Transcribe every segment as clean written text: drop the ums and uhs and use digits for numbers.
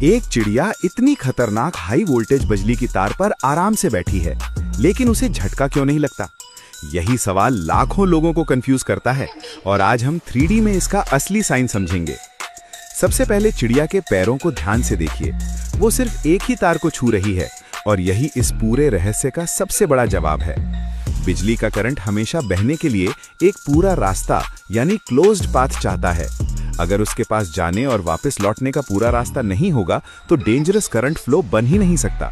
एक चिड़िया इतनी खतरनाक हाई वोल्टेज बिजली की तार पर आराम से बैठी है, लेकिन उसे झटका क्यों नहीं लगता? यही सवाल लाखों लोगों को कंफ्यूज करता है और आज हम 3D में इसका असली साइन समझेंगे। सबसे पहले चिड़िया के पैरों को ध्यान से देखिए। वो सिर्फ एक ही तार को छू रही है और यही इस पूरे रहस्य का सबसे बड़ा जवाब है। बिजली का करंट हमेशा बहने के लिए एक पूरा रास्ता यानी क्लोज्ड पाथ चाहता है। अगर उसके पास जाने और वापस लौटने का पूरा रास्ता नहीं होगा तो डेंजरस करंट फ्लो बन ही नहीं सकता।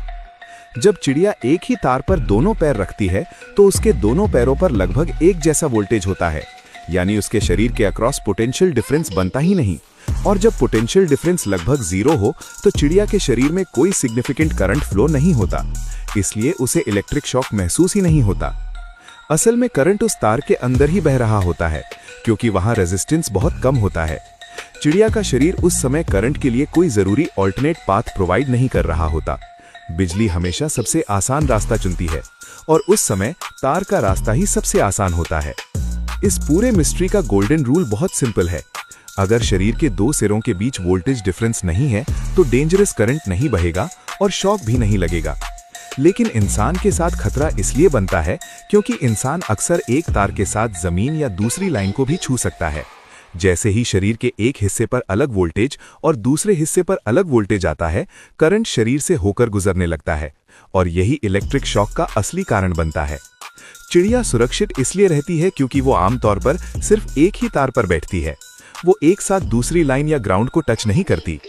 जब चिड़िया एक ही तार पर दोनों पैर रखती है तो उसके दोनों पैरों पर लगभग एक जैसा वोल्टेज होता है, यानी उसके शरीर के अक्रॉस पोटेंशियल डिफरेंस बनता ही नहीं। और जब पोटेंशियल डिफरेंस लगभग 0 हो तो चिड़िया के शरीर में कोई सिग्निफिकेंट करंट फ्लो नहीं होता, इसलिए उसे इलेक्ट्रिक शॉक महसूस ही नहीं होता। असल में करंट उस तार के अंदर ही बह रहा होता है, क्योंकि वहां रेजिस्टेंस बहुत कम होता है। चिड़िया का शरीर उस समय करंट के लिए कोई जरूरी ऑल्टरनेट पाथ प्रोवाइड नहीं कर रहा होता। बिजली हमेशा सबसे आसान रास्ता चुनती है और उस समय तार का रास्ता ही सबसे आसान होता है। इस पूरे मिस्ट्री का गोल्डन रूल बहुत सिंपल है। अगर शरीर के दो सिरों के बीच वोल्टेज डिफरेंस नहीं है तो डेंजरस करंट नहीं बहेगा और शॉक भी नहीं लगेगा। लेकिन इंसान के साथ खतरा इसलिए बनता है क्योंकि इंसान अक्सर एक तार के साथ जमीन या दूसरी लाइन को भी छू सकता है। जैसे ही शरीर के एक हिस्से पर अलग वोल्टेज और दूसरे हिस्से पर अलग वोल्टेज आता है, करंट शरीर से होकर गुजरने लगता है और यही इलेक्ट्रिक शॉक का असली कारण बनता है। चिड़िया सुरक्षित इसलिए रहती है क्योंकि वो आमतौर पर सिर्फ एक ही तार पर बैठती है। वो एक साथ दूसरी लाइन या ग्राउंड को टच नहीं करती।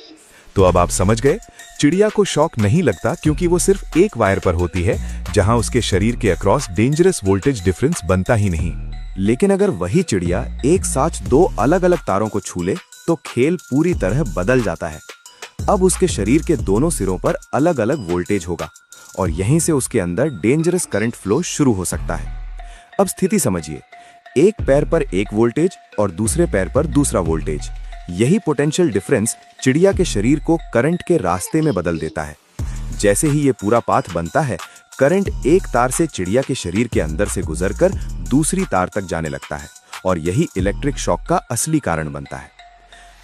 तो अब आप समझ गए, चिड़िया को शॉक नहीं लगता क्योंकि वो सिर्फ एक वायर पर होती है, जहां उसके शरीर के अक्रॉस डेंजरस वोल्टेज डिफरेंस बनता ही नहीं। लेकिन अगर वही चिड़िया एक साथ दो अलग अलग तारों को छू ले तो खेल पूरी तरह बदल जाता है। अब उसके शरीर के दोनों सिरों पर अलग अलग वोल्टेज होगा और यहीं से उसके अंदर डेंजरस करंट फ्लो शुरू हो सकता है। अब स्थिति समझिए, एक पैर पर एक वोल्टेज और दूसरे पैर पर दूसरा वोल्टेज। यही पोटेंशियल डिफरेंस चिड़िया के शरीर को करंट के रास्ते में बदल देता है। जैसे ही ये पूरा पाथ बनता है, करंट एक तार से चिड़िया के शरीर के अंदर से गुजरकर दूसरी तार तक जाने लगता है और यही इलेक्ट्रिक शॉक का असली कारण बनता है।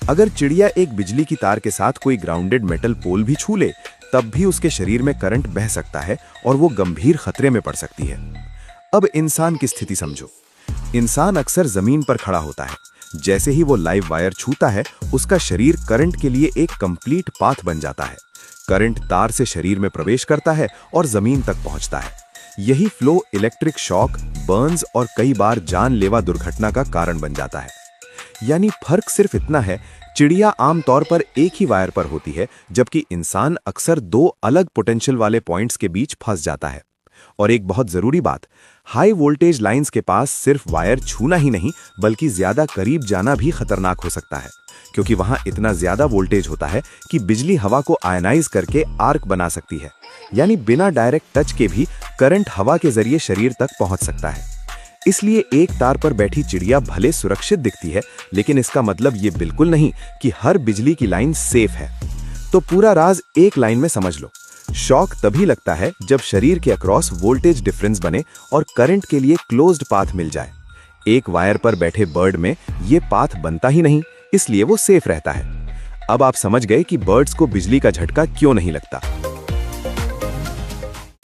अगर चिड़िया एक बिजली की तार के साथ कोई ग्राउंडेड मेटल पोल भी छू ले, तब भी उसके शरीर में करंट बह सकता है और वो गंभीर खतरे में पड़ सकती है। अब इंसान की स्थिति समझो। इंसान अक्सर जमीन पर खड़ा होता है। जैसे ही वो लाइव वायर छूता है, उसका शरीर करंट के लिए एक कंप्लीट पाथ बन जाता है। करंट तार से शरीर में प्रवेश करता है और जमीन तक पहुंचता है। यही फ्लो इलेक्ट्रिक शॉक, बर्न्स और कई बार जानलेवा दुर्घटना का कारण बन जाता है। यानी फर्क सिर्फ इतना है, चिड़िया आमतौर पर एक ही वायर पर होती है, जबकि इंसान अक्सर दो अलग पोटेंशियल वाले पॉइंट्स के बीच फंस जाता है। और एक बहुत जरूरी बात, हाई वोल्टेज लाइंस के पास सिर्फ वायर छूना ही नहीं बल्कि ज्यादा करीब जाना भी खतरनाक हो सकता है, क्योंकि वहां इतना ज्यादा वोल्टेज होता है कि बिजली हवा को आयनाइज करके आर्क बना सकती है। यानी बिना डायरेक्ट टच के भी करंट हवा के जरिए शरीर तक पहुंच सकता है। इसलिए एक तार पर बैठी चिड़िया भले सुरक्षित दिखती है, लेकिन इसका मतलब ये बिल्कुल नहीं कि हर बिजली की लाइन सेफ है। तो पूरा राज एक लाइन में समझ लो, शॉक तभी लगता है जब शरीर के अक्रॉस वोल्टेज डिफरेंस बने और करंट के लिए क्लोज्ड पाथ मिल जाए। एक वायर पर बैठे बर्ड में ये पाथ बनता ही नहीं, इसलिए वो सेफ रहता है। अब आप समझ गए कि बर्ड्स को बिजली का झटका क्यों नहीं लगता।